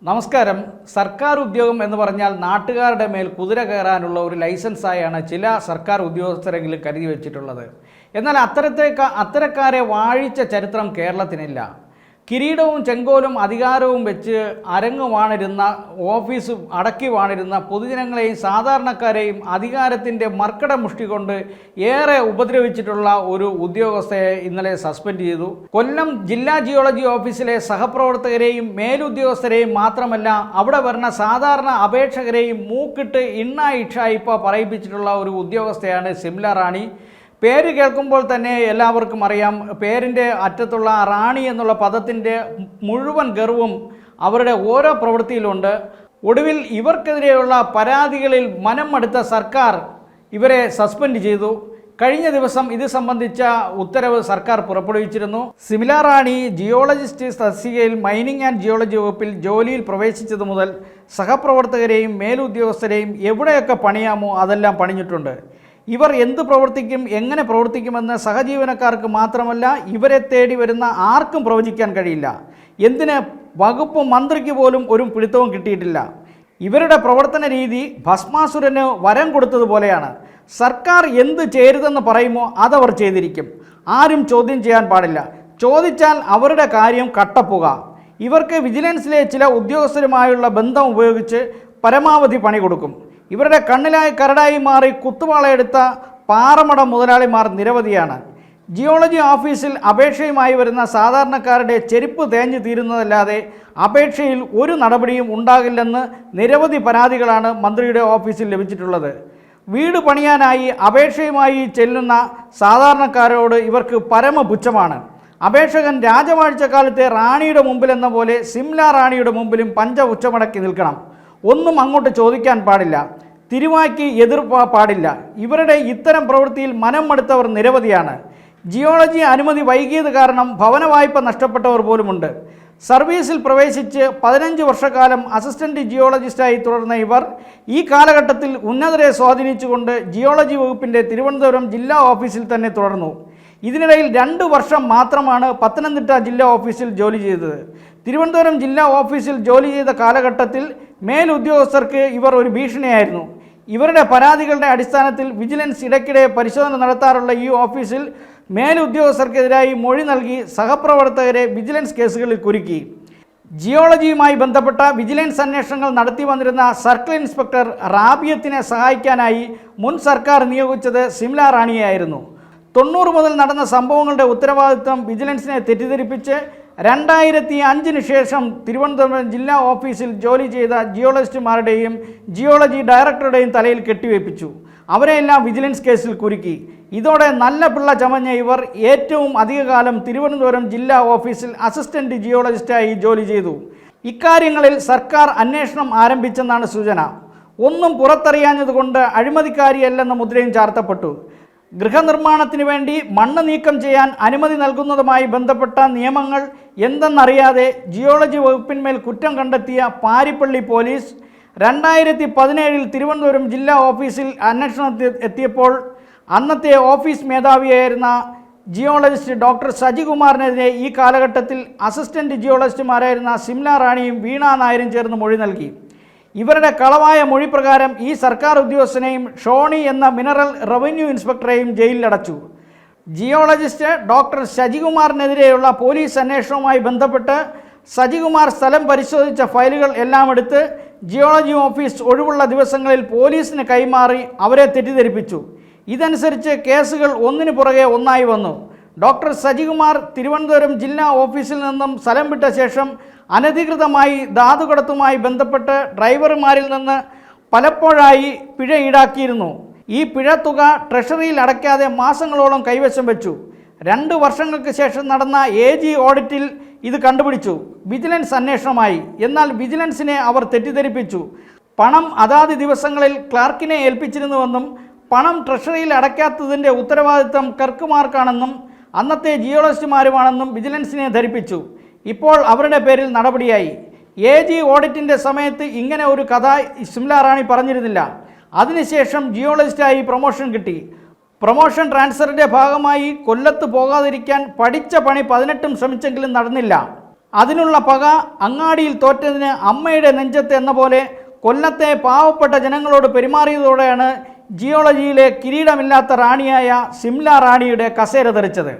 നമസ്കാരം. സർക്കാർ ഉദ്യോഗം എന്ന് പറഞ്ഞാൽ നാട്ടുകാരുടെ മേൽ കുതിര കയറാനുള്ള ഒരു ലൈസൻസായാണ് ചില സർക്കാർ ഉദ്യോഗസ്ഥരെങ്കിലും കരുതി വെച്ചിട്ടുള്ളത്. എന്നാൽ അത്തരക്കാരെ വാഴിച്ച ചരിത്രം കേരളത്തിനില്ല. കിരീടവും ചെങ്കോലും അധികാരവും വെച്ച് അരങ്ങുവാണിരുന്ന ഓഫീസ് അടക്കി വാണിരുന്ന പൊതുജനങ്ങളെയും സാധാരണക്കാരെയും അധികാരത്തിൻ്റെ മർക്കട മുഷ്ടി കൊണ്ട് ഏറെ ഉപദ്രവിച്ചിട്ടുള്ള ഒരു ഉദ്യോഗസ്ഥയെ ഇന്നലെ സസ്പെൻഡ് ചെയ്തു. കൊല്ലം ജില്ലാ ജിയോളജി ഓഫീസിലെ സഹപ്രവർത്തകരെയും മേലുദ്യോഗസ്ഥരെയും മാത്രമല്ല അവിടെ വരുന്ന സാധാരണ അപേക്ഷകരെയും മൂക്കിട്ട് ഇണ്ണ പറയിപ്പിച്ചിട്ടുള്ള ഒരു ഉദ്യോഗസ്ഥയാണ് സിംല റാണി. പേര് കേൾക്കുമ്പോൾ തന്നെ എല്ലാവർക്കും അറിയാം, പേരിൻ്റെ അറ്റത്തുള്ള റാണി എന്നുള്ള പദത്തിൻ്റെ മുഴുവൻ ഗർവും അവരുടെ ഓരോ പ്രവൃത്തിയിലുണ്ട്. ഒടുവിൽ ഇവർക്കെതിരെയുള്ള പരാതികളിൽ മനം മടുത്ത സർക്കാർ ഇവരെ സസ്പെൻഡ് ചെയ്തു. കഴിഞ്ഞ ദിവസം ഇത് സംബന്ധിച്ച ഉത്തരവ് സർക്കാർ പുറപ്പെടുവിച്ചിരുന്നു. സിംല റാണി ജിയോളജിസ്റ്റ് തസ്തികയിൽ മൈനിങ് ആൻഡ് ജിയോളജി വകുപ്പിൽ ജോലിയിൽ പ്രവേശിച്ചതു മുതൽ സഹപ്രവർത്തകരെയും മേലുദ്യോഗസ്ഥരെയും എവിടെയൊക്കെ പണിയാമോ അതെല്ലാം പണിഞ്ഞിട്ടുണ്ട്. ഇവർ എന്ത് പ്രവർത്തിക്കും, എങ്ങനെ പ്രവർത്തിക്കുമെന്ന് സഹജീവനക്കാർക്ക് മാത്രമല്ല ഇവരെ തേടി വരുന്ന ആർക്കും പ്രവചിക്കാൻ കഴിയില്ല. എന്തിന് വകുപ്പ് മന്ത്രിക്ക് പോലും ഒരു പിടുത്തവും കിട്ടിയിട്ടില്ല. ഇവരുടെ പ്രവർത്തന രീതി ഭസ്മാസുരന് വരം കൊടുത്തതുപോലെയാണ്. സർക്കാർ എന്ത് ചെയ്യരുതെന്ന് പറയുമോ അതവർ ചെയ്തിരിക്കും. ആരും ചോദ്യം ചെയ്യാൻ പാടില്ല. ചോദിച്ചാൽ അവരുടെ കാര്യം കട്ടപ്പുക. ഇവർക്ക് വിജിലൻസിലെ ചില ഉദ്യോഗസ്ഥരുമായുള്ള ബന്ധം ഉപയോഗിച്ച് പരമാവധി പണി കൊടുക്കും. ഇവരുടെ കണ്ണിലായി കരടായി മാറി കുത്തുവാളയെടുത്ത പാറമട മുതലാളിമാർ നിരവധിയാണ്. ജിയോളജി ഓഫീസിൽ അപേക്ഷയുമായി വരുന്ന സാധാരണക്കാരുടെ ചെരുപ്പ് തേഞ്ഞു തീരുന്നതല്ലാതെ അപേക്ഷയിൽ ഒരു നടപടിയും ഉണ്ടാകില്ലെന്ന് നിരവധി പരാതികളാണ് മന്ത്രിയുടെ ഓഫീസിൽ ലഭിച്ചിട്ടുള്ളത്. വീട് പണിയാനായി അപേക്ഷയുമായി ചെല്ലുന്ന സാധാരണക്കാരോട് ഇവർക്ക് പരമപുച്ഛമാണ്. അപേക്ഷകൻ രാജവാഴ്ചക്കാലത്തെ റാണിയുടെ മുമ്പിലെന്ന പോലെ സിംല റാണിയുടെ മുമ്പിലും പഞ്ച ഉച്ചമടക്കി നിൽക്കണം. ഒന്നും അങ്ങോട്ട് ചോദിക്കാൻ പാടില്ല. തിരുവായ്ക്ക് എതിർപ്പ് പാടില്ല. ഇവരുടെ ഇത്തരം പ്രവൃത്തിയിൽ മനം മടുത്തവർ നിരവധിയാണ്. ജിയോളജി അനുമതി വൈകിയത് കാരണം ഭവന വായ്പ നഷ്ടപ്പെട്ടവർ പോലുമുണ്ട്. സർവീസിൽ പ്രവേശിച്ച് 15 വർഷക്കാലം അസിസ്റ്റന്റ് ജിയോളജിസ്റ്റായി തുടർന്ന ഇവർ ഈ കാലഘട്ടത്തിൽ ഉന്നതരെ സ്വാധീനിച്ചുകൊണ്ട് ജിയോളജി വകുപ്പിൻ്റെ തിരുവനന്തപുരം ജില്ലാ ഓഫീസിൽ തന്നെ തുടർന്നു. ഇതിനിടയിൽ 2 വർഷം മാത്രമാണ് പത്തനംതിട്ട ജില്ലാ ഓഫീസിൽ ജോലി ചെയ്തത്. തിരുവനന്തപുരം ജില്ലാ ഓഫീസിൽ ജോലി ചെയ്ത കാലഘട്ടത്തിൽ മേലുദ്യോഗസ്ഥർക്ക് ഇവർ ഒരു ഭീഷണിയായിരുന്നു. ഇവരുടെ പരാതികളുടെ അടിസ്ഥാനത്തിൽ വിജിലൻസ് ഇടയ്ക്കിടെ പരിശോധന നടത്താറുള്ള ഈ ഓഫീസിൽ മേലുദ്യോഗസ്ഥർക്കെതിരായി മൊഴി നൽകി സഹപ്രവർത്തകരെ വിജിലൻസ് കേസുകളിൽ കുരുക്കി. ജിയോളജിയുമായി ബന്ധപ്പെട്ട വിജിലൻസ് അന്വേഷണങ്ങൾ നടത്തി വന്നിരുന്ന സർക്കിൾ ഇൻസ്പെക്ടർ റാബിയത്തിനെ സഹായിക്കാനായി മുൻ സർക്കാർ നിയോഗിച്ചത് സിംല റാണിയായിരുന്നു. 90 മുതൽ നടന്ന സംഭവങ്ങളുടെ ഉത്തരവാദിത്വം വിജിലൻസിനെ തെറ്റിദ്ധരിപ്പിച്ച് 2005 ശേഷം തിരുവനന്തപുരം ജില്ലാ ഓഫീസിൽ ജോലി ചെയ്ത ജിയോളജിസ്റ്റുമാരുടെയും ജിയോളജി ഡയറക്ടറുടെയും തലയിൽ കെട്ടിവയ്പ്പിച്ചു. അവരെയെല്ലാം വിജിലൻസ് കേസിൽ കുരുക്കി. ഇതോടെ നല്ല പിള്ള ചമഞ്ഞ ഇവർ ഏറ്റവും അധികകാലം തിരുവനന്തപുരം ജില്ലാ ഓഫീസിൽ അസിസ്റ്റന്റ് ജിയോളജിസ്റ്റായി ജോലി ചെയ്തു. ഇക്കാര്യങ്ങളിൽ സർക്കാർ അന്വേഷണം ആരംഭിച്ചെന്നാണ് സൂചന. ഒന്നും പുറത്തറിയാഞ്ഞതുകൊണ്ട് അഴിമതിക്കാരിയല്ലെന്ന മുദ്രയും ചാർത്തപ്പെട്ടു. ഗൃഹനിർമ്മാണത്തിന് വേണ്ടി മണ്ണ് നീക്കം ചെയ്യാൻ അനുമതി നൽകുന്നതുമായി ബന്ധപ്പെട്ട നിയമങ്ങൾ എന്തെന്നറിയാതെ ജിയോളജി വകുപ്പിന്മേൽ കുറ്റം കണ്ടെത്തിയ പാരിപ്പള്ളി പോലീസ് 2017 തിരുവനന്തപുരം ജില്ലാ ഓഫീസിൽ അന്വേഷണത്തിൽ എത്തിയപ്പോൾ അന്നത്തെ ഓഫീസ് മേധാവിയായിരുന്ന ജിയോളജിസ്റ്റ് ഡോക്ടർ സജികുമാറിനെതിരെ ഈ കാലഘട്ടത്തിൽ അസിസ്റ്റന്റ് ജിയോളജിസ്റ്റുമാരായിരുന്ന സിംല റാണിയും വീണ നായരും ചേർന്ന് മൊഴി നൽകി. ഇവരുടെ കളവായ മൊഴി പ്രകാരം ഈ സർക്കാർ ഉദ്യോഗസ്ഥനെയും ഷോണി എന്ന മിനറൽ റവന്യൂ ഇൻസ്പെക്ടറെയും ജയിലിലടച്ചു. ജിയോളജിസ്റ്റ് ഡോക്ടർ സജികുമാറിനെതിരെയുള്ള പോലീസ് അന്വേഷണവുമായി ബന്ധപ്പെട്ട് സജികുമാർ സ്ഥലം പരിശോധിച്ച ഫയലുകൾ എല്ലാം എടുത്ത് ജിയോളജി ഓഫീസ് ഒഴിവുള്ള ദിവസങ്ങളിൽ പോലീസിന് കൈമാറി അവരെ തെറ്റിദ്ധരിപ്പിച്ചു. ഇതനുസരിച്ച് കേസുകൾ ഒന്നിനു പുറകെ ഒന്നായി വന്നു. ഡോക്ടർ സജികുമാർ തിരുവനന്തപുരം ജില്ലാ ഓഫീസിൽ നിന്നും സ്ഥലം വിട്ട ശേഷം അനധികൃതമായി ധാതുകടത്തുമായി ബന്ധപ്പെട്ട് ഡ്രൈവർമാരിൽ നിന്ന് പലപ്പോഴായി പിഴ ഈടാക്കിയിരുന്നു. ഈ പിഴ തുക ട്രഷറിയിൽ അടയ്ക്കാതെ മാസങ്ങളോളം കൈവശം വെച്ചു. 2 വർഷങ്ങൾക്ക് ശേഷം നടന്ന AG ഓഡിറ്റിൽ ഇത് കണ്ടുപിടിച്ചു. വിജിലൻസ് അന്വേഷണമായി. എന്നാൽ വിജിലൻസിനെ അവർ തെറ്റിദ്ധരിപ്പിച്ചു. പണം അതാത് ദിവസങ്ങളിൽ ക്ലാർക്കിനെ ഏൽപ്പിച്ചിരുന്നുവെന്നും പണം ട്രഷറിയിൽ അടയ്ക്കാത്തതിൻ്റെ ഉത്തരവാദിത്തം ക്ലർക്കുമാർക്കാണെന്നും അന്നത്തെ ജിയോളജിസ്റ്റുമാരുമാണെന്നും വിജിലൻസിനെ ധരിപ്പിച്ചു. ഇപ്പോൾ അവരുടെ പേരിൽ നടപടിയായി. AG ഓഡിറ്റിൻ്റെ സമയത്ത് ഇങ്ങനെ ഒരു കഥ സിംല റാണി പറഞ്ഞിരുന്നില്ല. അതിനുശേഷം ജിയോളജിസ്റ്റായി പ്രൊമോഷൻ കിട്ടി. പ്രൊമോഷൻ ട്രാൻസ്ഫറിൻ്റെ ഭാഗമായി കൊല്ലത്ത് പോകാതിരിക്കാൻ പഠിച്ച പണി 18 ശ്രമിച്ചെങ്കിലും നടന്നില്ല. അതിനുള്ള പക അങ്ങാടിയിൽ തോറ്റതിന് അമ്മയുടെ നെഞ്ചത്ത് എന്ന പോലെ കൊല്ലത്തെ പാവപ്പെട്ട ജനങ്ങളോട് പെരുമാറിയതോടെയാണ് ജിയോളജിയിലെ കിരീടമില്ലാത്ത റാണിയായ സിംല റാണിയുടെ കസേര തെറിച്ചത്.